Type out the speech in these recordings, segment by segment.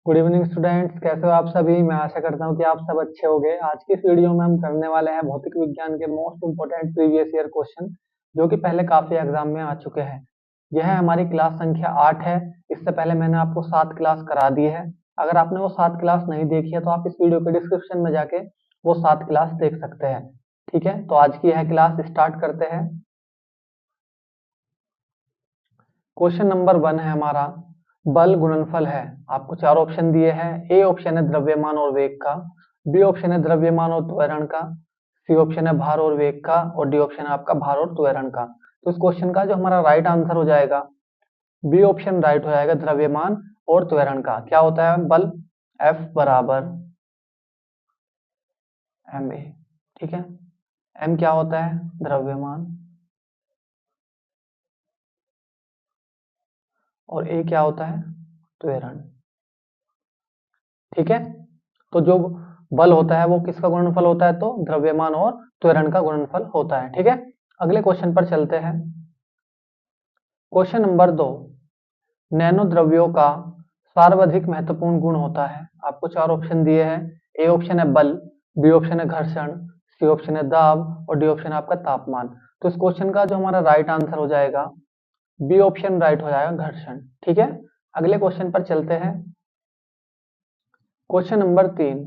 Good evening students, कैसे हो आप सभी। मैं आशा करता हूँ कि आप सब अच्छे होंगे। आज की इस वीडियो में हम करने वाले हैं भौतिक विज्ञान के most important previous year question, जो कि पहले काफी एग्जाम में आ चुके हैं। यह है हमारी क्लास संख्या 8 है। इससे पहले मैंने आपको 7 क्लास करा दी है। अगर आपने वो 7 क्लास नहीं देखी है तो आप इस वीडियो के डिस्क्रिप्शन में जाके वो 7 क्लास देख सकते हैं। ठीक है, तो आज की यह क्लास स्टार्ट करते हैं। क्वेश्चन नंबर 1 है हमारा, बल गुणनफल है। आपको 4 ऑप्शन दिए हैं। ए ऑप्शन है द्रव्यमान और वेग का, बी ऑप्शन है द्रव्यमान और त्वरण का, सी ऑप्शन है भार और वेग का, और डी ऑप्शन है आपका भार और त्वरण का। तो इस क्वेश्चन का जो हमारा राइट आंसर हो जाएगा, बी ऑप्शन राइट हो जाएगा, द्रव्यमान और त्वरण का। क्या होता है बल? F बराबर ma। ठीक है, m क्या होता है? द्रव्यमान, और a क्या होता है? त्वरण। ठीक है, तो जो बल होता है वो किसका गुणनफल होता है? तो द्रव्यमान और त्वरण का गुणनफल होता है। ठीक है, अगले क्वेश्चन पर चलते हैं। क्वेश्चन नंबर 2, नैनो द्रव्यों का सर्वाधिक महत्वपूर्ण गुण होता है। आपको 4 ऑप्शन दिए हैं। ए ऑप्शन है बल, बी ऑप्शन है घर्षण, सी ऑप्शन है दाब, और डी ऑप्शन है आपका तापमान। तो इस क्वेश्चन का जो हमारा राइट आंसर हो जाएगा, बी ऑप्शन राइट हो जाएगा, घर्षण। ठीक है, अगले क्वेश्चन पर चलते हैं। क्वेश्चन नंबर 3,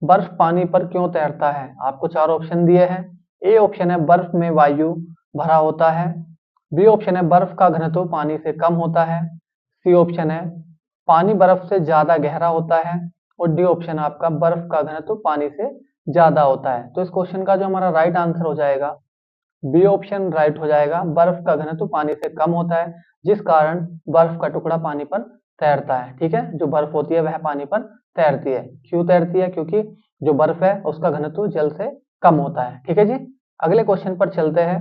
बर्फ पानी पर क्यों तैरता है? आपको 4 ऑप्शन दिए हैं। ए ऑप्शन है बर्फ में वायु भरा होता है, बी ऑप्शन है बर्फ का घनत्व पानी से कम होता है, सी ऑप्शन है पानी बर्फ से ज्यादा गहरा होता है, और डी ऑप्शन आपका बर्फ का घनत्व पानी से ज्यादा होता है। तो इस क्वेश्चन का जो हमारा राइट आंसर हो जाएगा, बी ऑप्शन राइट हो जाएगा, बर्फ का घनत्व पानी से कम होता है, जिस कारण बर्फ का टुकड़ा पानी पर तैरता है। ठीक है, जो बर्फ होती है वह पानी पर तैरती है। क्यों तैरती है? क्योंकि जो बर्फ है उसका घनत्व जल से कम होता है। ठीक है जी, अगले क्वेश्चन पर चलते हैं।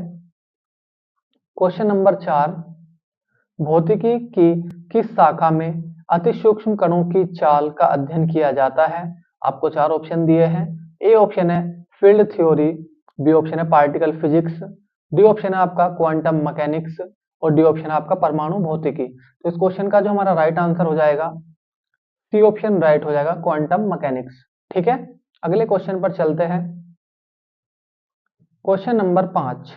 क्वेश्चन नंबर 4, भौतिकी की किस शाखा में अति सूक्ष्म कणों की चाल का अध्ययन किया जाता है? आपको 4 ऑप्शन दिए हैं। ए ऑप्शन है फील्ड थ्योरी, बी ऑप्शन है पार्टिकल फिजिक्स, डी ऑप्शन है आपका क्वांटम मैकेनिक्स, और डी ऑप्शन है आपका परमाणु भौतिकी। तो इस क्वेश्चन का जो हमारा राइट आंसर हो जाएगा, सी ऑप्शन राइट हो जाएगा, क्वांटम मैकेनिक्स। ठीक है, अगले क्वेश्चन पर चलते हैं। क्वेश्चन नंबर 5,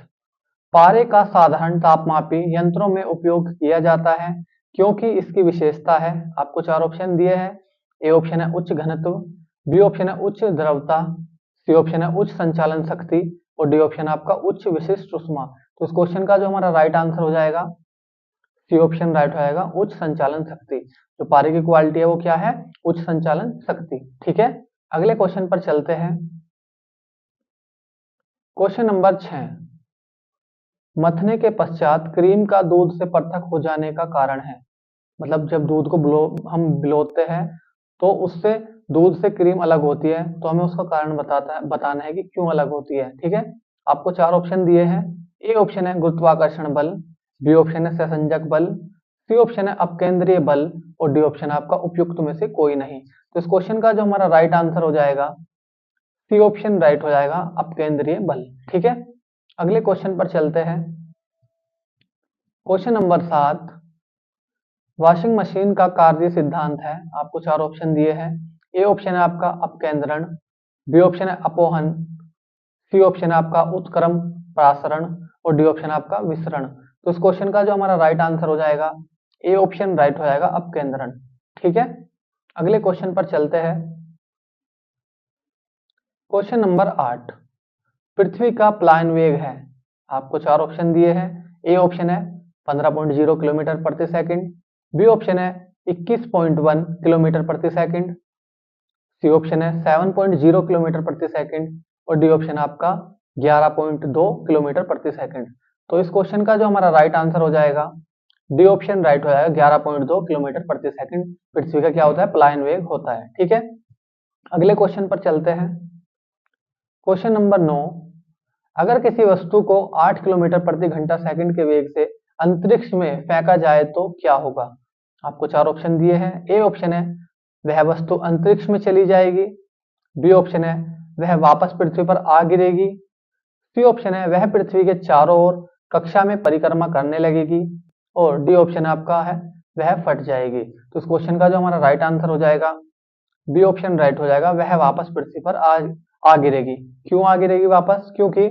पारे का साधारण तापमापी यंत्रों में उपयोग किया जाता है क्योंकि इसकी विशेषता है। आपको 4 ऑप्शन दिए हैं। ए ऑप्शन है उच्च घनत्व, बी ऑप्शन है उच्च द्रवता, सी ऑप्शन है उच्च संचालन शक्ति, और डी ऑप्शन आपका उच्च विशिष्ट ऊष्मा। तो इस क्वेश्चन का जो हमारा राइट आंसर हो जाएगा, सी ऑप्शन राइट हो जाएगा, उच्च संचालन शक्ति। जो पारे की क्वालिटी है वो क्या है? उच्च संचालन शक्ति। ठीक है, अगले क्वेश्चन पर चलते हैं। क्वेश्चन नंबर 6, मथने के पश्चात क्रीम का दूध से पृथक हो जाने का कारण है। मतलब जब दूध को हम बिलोते हैं तो उससे दूध से क्रीम अलग होती है, तो हमें उसका कारण बताना है कि क्यों अलग होती है। ठीक है, आपको 4 ऑप्शन दिए हैं। ए ऑप्शन है गुरुत्वाकर्षण बल, बी ऑप्शन है सहसंजक बल, सी ऑप्शन है अपकेंद्रीय बल, और डी ऑप्शन है आपका उपयुक्त में से कोई नहीं। तो इस क्वेश्चन का जो हमारा राइट आंसर हो जाएगा, सी ऑप्शन राइट हो जाएगा, अपकेंद्रीय बल। ठीक है, अगले क्वेश्चन पर चलते हैं। क्वेश्चन नंबर 7, वॉशिंग मशीन का कार्य सिद्धांत है। आपको 4 ऑप्शन दिए हैं। ए ऑप्शन है आपका अपकेंद्रण, बी ऑप्शन है अपोहन, सी ऑप्शन है आपका उत्क्रम प्रासरण, और डी ऑप्शन आपका विसरण। तो इस क्वेश्चन का जो हमारा राइट आंसर हो जाएगा, ए ऑप्शन राइट हो जाएगा, अपकेंद्रण। ठीक है, अगले क्वेश्चन पर चलते हैं। क्वेश्चन नंबर 8, पृथ्वी का प्लायन वेग है। आपको 4 ऑप्शन दिए हैं। ए ऑप्शन है 15.0 किलोमीटर प्रति सेकंड, बी ऑप्शन है 21.1 किलोमीटर प्रति सेकंड, सी ऑप्शन है 7.0 किलोमीटर प्रति सेकंड, और डी ऑप्शन आपका 11.2 किलोमीटर प्रति सेकंड। तो इस क्वेश्चन का जो हमारा राइट आंसर हो जाएगा, डी ऑप्शन राइट हो जाएगा, 11.2 किलोमीटर प्रति सेकंड पृथ्वी का क्या होता है? प्लायन वेग होता है। ठीक है, अगले क्वेश्चन पर चलते हैं। क्वेश्चन नंबर 9, अगर किसी वस्तु को 8 किलोमीटर प्रति घंटा सेकंड के वेग से अंतरिक्ष में फेंका जाए तो क्या होगा? आपको 4 ऑप्शन दिए हैं। ए ऑप्शन है वह वस्तु अंतरिक्ष में चली जाएगी, बी ऑप्शन है वह वापस पृथ्वी पर आ गिरेगी, सी ऑप्शन है वह पृथ्वी के चारों ओर कक्षा में परिक्रमा करने लगेगी, और डी ऑप्शन आपका है वह फट जाएगी। तो इस क्वेश्चन का जो हमारा राइट आंसर हो जाएगा बी ऑप्शन राइट हो जाएगा, वह वापस पृथ्वी पर आ गिरेगी। क्यों आ गिरेगी वापस? क्योंकि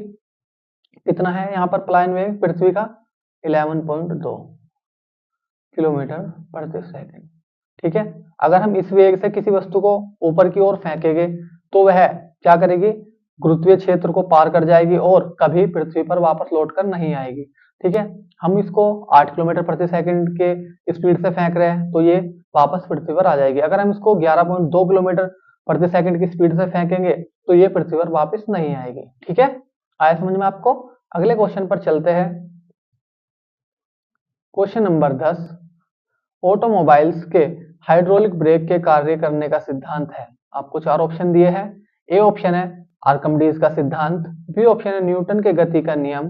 कितना है यहाँ पर प्लायन वेग पृथ्वी का 11.2 किलोमीटर प्रति सेकंड। ठीक है, अगर हम इस वेग से किसी वस्तु को ऊपर की ओर फेंकेंगे तो वह क्या करेगी? गुरुत्वीय क्षेत्र को पार कर जाएगी और कभी पृथ्वी पर वापस लौट कर नहीं आएगी। ठीक है, हम इसको 8 किलोमीटर प्रति सेकंड के स्पीड से फेंक रहे हैं तो ये वापस पृथ्वी पर आ जाएगी। अगर हम इसको 11.2 किलोमीटर प्रति सेकंड की स्पीड से फेंकेंगे तो ये पृथ्वी पर वापस नहीं आएगी। ठीक है, आया समझ में आपको? अगले क्वेश्चन पर चलते हैं। क्वेश्चन नंबर 10, ऑटोमोबाइल्स के हाइड्रोलिक ब्रेक के कार्य करने का सिद्धांत है। आपको 4 ऑप्शन दिए हैं। ए ऑप्शन है आर्किमिडीज का सिद्धांत, बी ऑप्शन है न्यूटन के गति का नियम,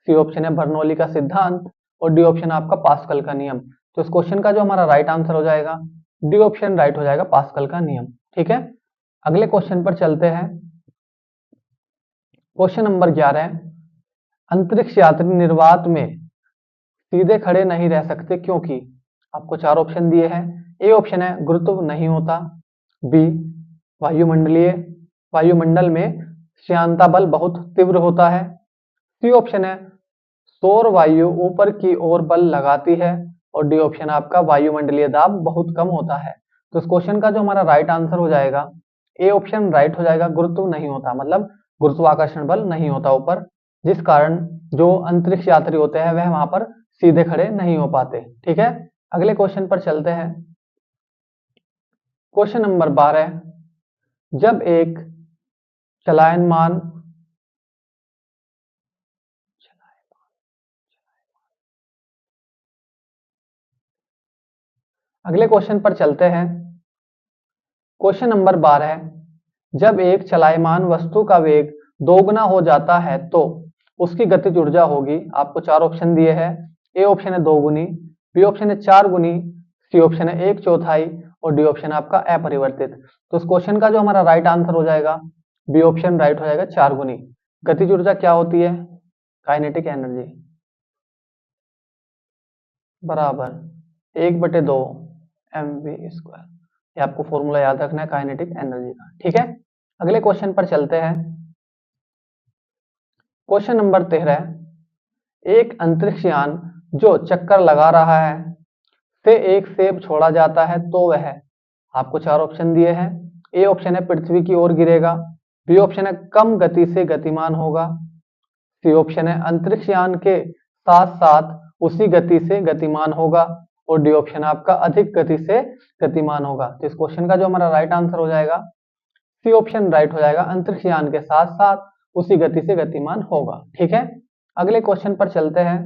सी ऑप्शन है बर्नौली का सिद्धांत और डी ऑप्शन है आपका पास्कल का नियम। तो इस क्वेश्चन का जो हमारा राइट आंसर हो जाएगा डी ऑप्शन राइट हो जाएगा, पास्कल का नियम। ठीक है, अगले क्वेश्चन पर चलते हैं। क्वेश्चन नंबर 11, अंतरिक्ष यात्री निर्वात में सीधे खड़े नहीं रह सकते क्योंकि? आपको 4 ऑप्शन दिए हैं। ए ऑप्शन है गुरुत्व नहीं होता, बी वायुमंडल में श्यानता बल बहुत तीव्र होता है, सी ऑप्शन है सौर वायु ऊपर की ओर बल लगाती है और डी ऑप्शन आपका वायुमंडलीय दाब बहुत कम होता है। तो इस क्वेश्चन का जो हमारा राइट आंसर हो जाएगा ए ऑप्शन राइट हो जाएगा, गुरुत्व नहीं होता, मतलब गुरुत्वाकर्षण बल नहीं होता ऊपर, जिस कारण जो अंतरिक्ष यात्री होते हैं वह वहां पर सीधे खड़े नहीं हो पाते। ठीक है, अगले क्वेश्चन पर चलते हैं। क्वेश्चन नंबर 12, जब एक चलायमान अगले क्वेश्चन पर चलते हैं। क्वेश्चन नंबर 12, जब एक चलायमान वस्तु का वेग दोगुना हो जाता है तो उसकी गतिज ऊर्जा होगी। आपको 4 ऑप्शन दिए हैं। ए ऑप्शन है 2 गुनी, बी ऑप्शन है 4 गुनी, सी ऑप्शन है 1/4 और डी ऑप्शन आपका अपरिवर्तित। तो इस क्वेश्चन का जो हमारा राइट आंसर हो जाएगा बी ऑप्शन राइट हो जाएगा, 4 गुनी। गतिज ऊर्जा क्या होती है? काइनेटिक एनर्जी बराबर 1/2 mv²। ये आपको फॉर्मूला याद रखना है काइनेटिक एनर्जी का। ठीक है, अगले क्वेश्चन पर चलते हैं। क्वेश्चन नंबर 13, एक अंतरिक्ष यान जो चक्कर लगा रहा है से एक सेब छोड़ा जाता है तो वह? आपको 4 ऑप्शन दिए हैं। ए ऑप्शन है पृथ्वी की ओर गिरेगा, बी ऑप्शन है कम गति से गतिमान होगा, सी ऑप्शन है अंतरिक्ष यान के साथ साथ उसी गति से गतिमान होगा और डी ऑप्शन आपका अधिक गति से गतिमान होगा। तो इस क्वेश्चन का जो हमारा राइट आंसर हो जाएगा सी ऑप्शन राइट हो जाएगा, अंतरिक्ष यान के साथ साथ उसी गति से गतिमान होगा। ठीक है, अगले क्वेश्चन पर चलते हैं।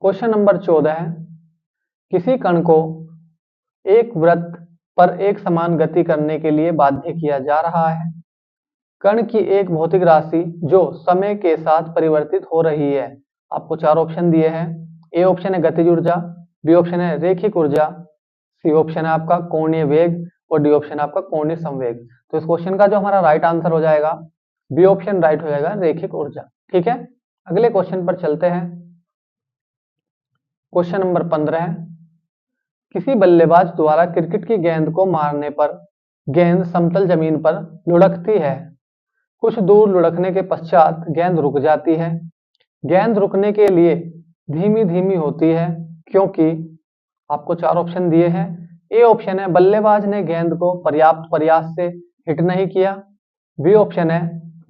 क्वेश्चन नंबर 14, किसी कण को एक वृत्त पर एक समान गति करने के लिए बाध्य किया जा रहा है। कण की एक भौतिक राशि जो समय के साथ परिवर्तित हो रही है। आपको 4 ऑप्शन दिए हैं। ए ऑप्शन है गतिज ऊर्जा, बी ऑप्शन है रेखिक ऊर्जा, सी ऑप्शन है आपका कोणीय वेग और डी ऑप्शन आपका कोणीय संवेग। तो इस क्वेश्चन का जो हमारा राइट आंसर हो जाएगा बी ऑप्शन राइट हो जाएगा, रेखिक ऊर्जा। ठीक है, अगले क्वेश्चन पर चलते हैं। क्वेश्चन नंबर 15, किसी बल्लेबाज द्वारा क्रिकेट की गेंद को मारने पर गेंद समतल जमीन पर लुढ़कती है। कुछ दूर लुढ़कने के पश्चात गेंद रुक जाती है। गेंद रुकने के लिए धीमी धीमी होती है क्योंकि? आपको 4 ऑप्शन दिए हैं। ए ऑप्शन है बल्लेबाज ने गेंद को पर्याप्त प्रयास से हिट नहीं किया, बी ऑप्शन है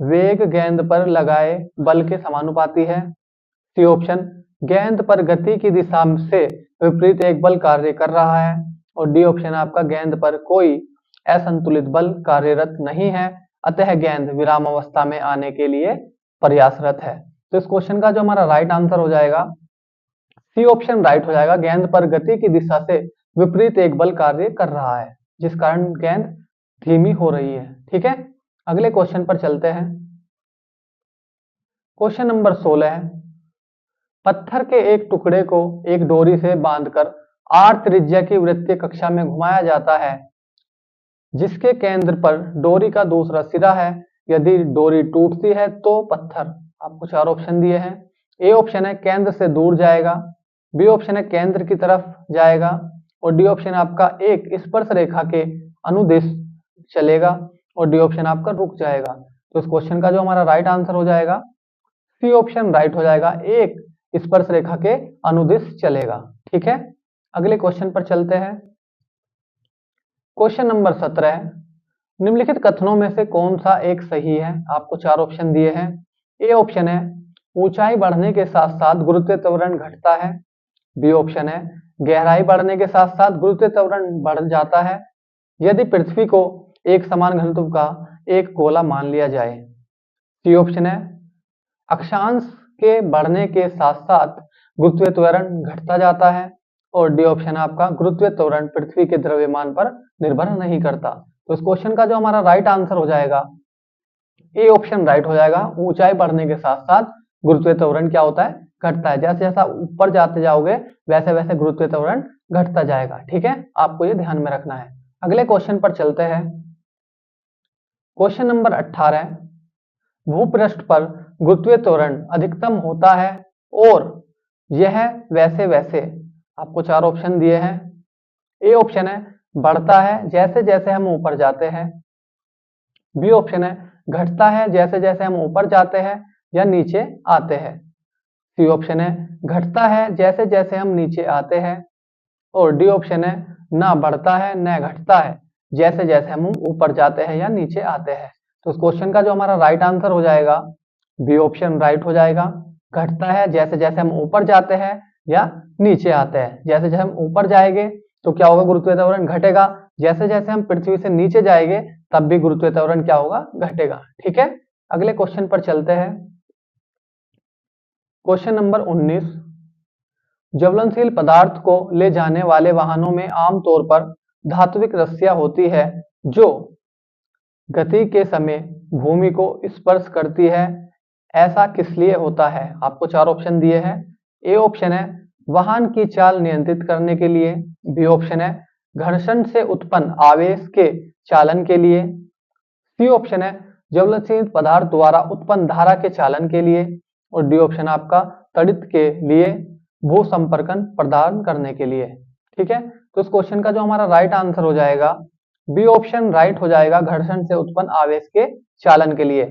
वेग गेंद पर लगाए बल के समानुपाती है, सी ऑप्शन गेंद पर गति की दिशा से विपरीत एक बल कार्य कर रहा है और डी ऑप्शन आपका गेंद पर कोई असंतुलित बल कार्यरत नहीं है, अतः गेंद विराम अवस्था में आने के लिए प्रयासरत है। तो इस क्वेश्चन का जो हमारा राइट आंसर हो जाएगा सी ऑप्शन राइट हो जाएगा, गेंद पर गति की दिशा से विपरीत एक बल कार्य कर रहा है जिस कारण गेंद धीमी हो रही है। ठीक है, अगले क्वेश्चन पर चलते हैं। क्वेश्चन नंबर 16, पत्थर के एक टुकड़े को एक डोरी से बांधकर r त्रिज्या की वृत्तीय कक्षा में घुमाया जाता है जिसके केंद्र पर डोरी का दूसरा सिरा है। यदि डोरी टूटती है तो पत्थर? आपको 4 ऑप्शन दिए हैं। ए ऑप्शन है केंद्र से दूर जाएगा, बी ऑप्शन है केंद्र की तरफ जाएगा और डी ऑप्शन आपका एक स्पर्श रेखा के अनुदिश चलेगा और डी ऑप्शन आपका रुक जाएगा। तो इस क्वेश्चन का जो हमारा राइट आंसर हो जाएगा सी ऑप्शन राइट हो जाएगा, एक स्पर्श रेखा के अनुदिश चलेगा। ठीक है, अगले क्वेश्चन पर चलते हैं। क्वेश्चन नंबर 17, निम्नलिखित कथनों में से कौन सा एक सही है? आपको चार ऑप्शन दिए हैं। ए ऑप्शन है ऊंचाई बढ़ने के साथ साथ गुरुत्वीय त्वरण घटता है। बी ऑप्शन है गहराई बढ़ने के साथ साथ गुरुत्वीय त्वरण बढ़ जाता है यदि पृथ्वी को एक समान घनत्व का एक गोला मान लिया जाए। सी ऑप्शन है अक्षांश के बढ़ने के साथ साथ गुरुत्वीय त्वरण घटता जाता है और डी ऑप्शन आपका गुरुत्वीय त्वरण पृथ्वी के द्रव्यमान पर निर्भर नहीं करता। तो इस क्वेश्चन का जो हमारा राइट आंसर हो जाएगा ए ऑप्शन राइट हो जाएगा, ऊंचाई बढ़ने के साथ साथ गुरुत्वीय त्वरण क्या होता है? घटता है। जैसे जैसा ऊपर जाते जाओगे वैसे वैसे गुरुत्वीय त्वरण घटता जाएगा। ठीक है, आपको ये ध्यान में रखना है। अगले क्वेश्चन पर चलते हैं। क्वेश्चन नंबर 18, भूपृष्ठ पर गुरुत्वीय त्वरण अधिकतम होता है और यह वैसे वैसे, आपको चार ऑप्शन दिए हैं। ए ऑप्शन है बढ़ता है जैसे जैसे हम ऊपर जाते हैं। बी ऑप्शन है घटता है जैसे जैसे हम ऊपर जाते हैं या नीचे आते हैं। सी ऑप्शन है घटता है जैसे जैसे हम नीचे आते हैं और डी ऑप्शन है ना बढ़ता है न घटता है जैसे जैसे हम ऊपर जाते हैं या नीचे आते हैं। तो इस क्वेश्चन का जो हमारा राइट आंसर हो जाएगा बी ऑप्शन राइट हो जाएगा, घटता है जैसे जैसे हम ऊपर जाते हैं या नीचे आते हैं। जैसे जैसे हम ऊपर जाएंगे तो क्या होगा? गुरुत्वीय त्वरण घटेगा। जैसे जैसे हम पृथ्वी से नीचे जाएंगे तब भी गुरुत्वीय त्वरण क्या होगा? घटेगा। ठीक है, अगले क्वेश्चन पर चलते हैं। क्वेश्चन नंबर 19, ज्वलनशील पदार्थ को ले जाने वाले वाहनों में आमतौर पर धात्विक रस्सियां होती है जो गति के समय भूमि को स्पर्श करती है। ऐसा किस लिए होता है? आपको चार ऑप्शन दिए हैं। ए ऑप्शन है वाहन की चाल नियंत्रित करने के लिए। बी ऑप्शन है घर्षण से उत्पन्न आवेश के चालन के लिए। सी ऑप्शन है ज्वलनशील पदार्थ द्वारा उत्पन्न धारा के चालन के लिए और डी ऑप्शन आपका तड़ित के लिए भू संपर्कन प्रदान करने के लिए। ठीक है, तो इस क्वेश्चन का जो हमारा राइट आंसर हो जाएगा बी ऑप्शन राइट हो जाएगा, घर्षण से उत्पन्न आवेश के चालन के लिए।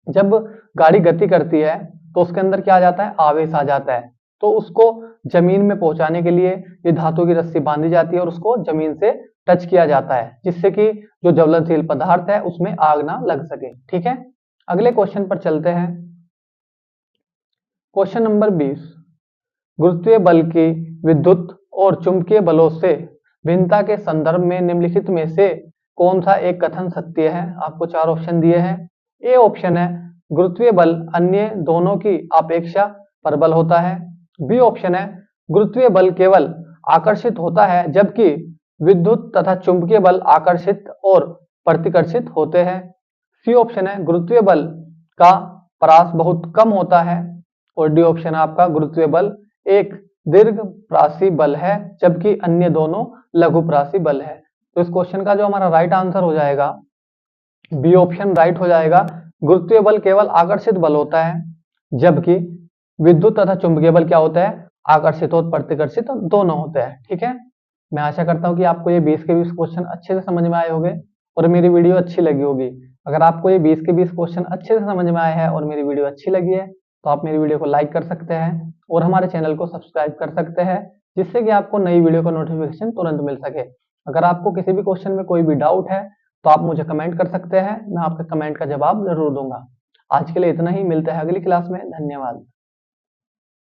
जब गाड़ी गति करती है तो उसके अंदर क्या आ जाता है? आवेश आ जाता है। तो उसको जमीन में पहुंचाने के लिए ये धातु की रस्सी बांधी जाती है और उसको जमीन से टच किया जाता है जिससे कि जो ज्वलनशील पदार्थ है उसमें आग ना लग सके। ठीक है, अगले क्वेश्चन पर चलते हैं। क्वेश्चन नंबर 20, गुरुत्वीय बल की विद्युत और चुंबकीय बलों से भिन्नता के संदर्भ में निम्नलिखित में से कौन सा एक कथन सत्य है? आपको चार ऑप्शन दिए हैं। ए ऑप्शन है गुरुत्वीय बल अन्य दोनों की अपेक्षा प्रबल होता है। बी ऑप्शन है गुरुत्वीय बल केवल आकर्षित होता है जबकि विद्युत तथा चुंबकीय बल आकर्षित और प्रतिकर्षित होते हैं। सी ऑप्शन है गुरुत्वीय बल का परास बहुत कम होता है और डी ऑप्शन आपका गुरुत्वीय बल एक दीर्घप्रासी बल है जबकि अन्य दोनों लघुप्रासी बल है। तो इस क्वेश्चन का जो हमारा राइट आंसर हो जाएगा बी ऑप्शन राइट हो जाएगा, गुरुत्वीय बल केवल आकर्षित बल होता है जबकि विद्युत तथा चुंबकीय बल क्या होता है? आकर्षित और प्रतिकर्षित दोनों होते हैं। ठीक है, मैं आशा करता हूं कि आपको ये 20 के 20 क्वेश्चन अच्छे से समझ में आए होंगे और मेरी वीडियो अच्छी लगी होगी। अगर आपको ये 20 के 20 क्वेश्चन अच्छे से समझ में आए हैं और मेरी वीडियो अच्छी लगी है तो आप मेरी वीडियो को लाइक कर सकते हैं और हमारे चैनल को सब्सक्राइब कर सकते हैं जिससे कि आपको नई वीडियो का नोटिफिकेशन तुरंत मिल सके। अगर आपको किसी भी क्वेश्चन में कोई भी डाउट है तो आप मुझे कमेंट कर सकते हैं, मैं आपके कमेंट का जवाब जरूर दूंगा। आज के लिए इतना ही, मिलते हैं अगली क्लास में। धन्यवाद।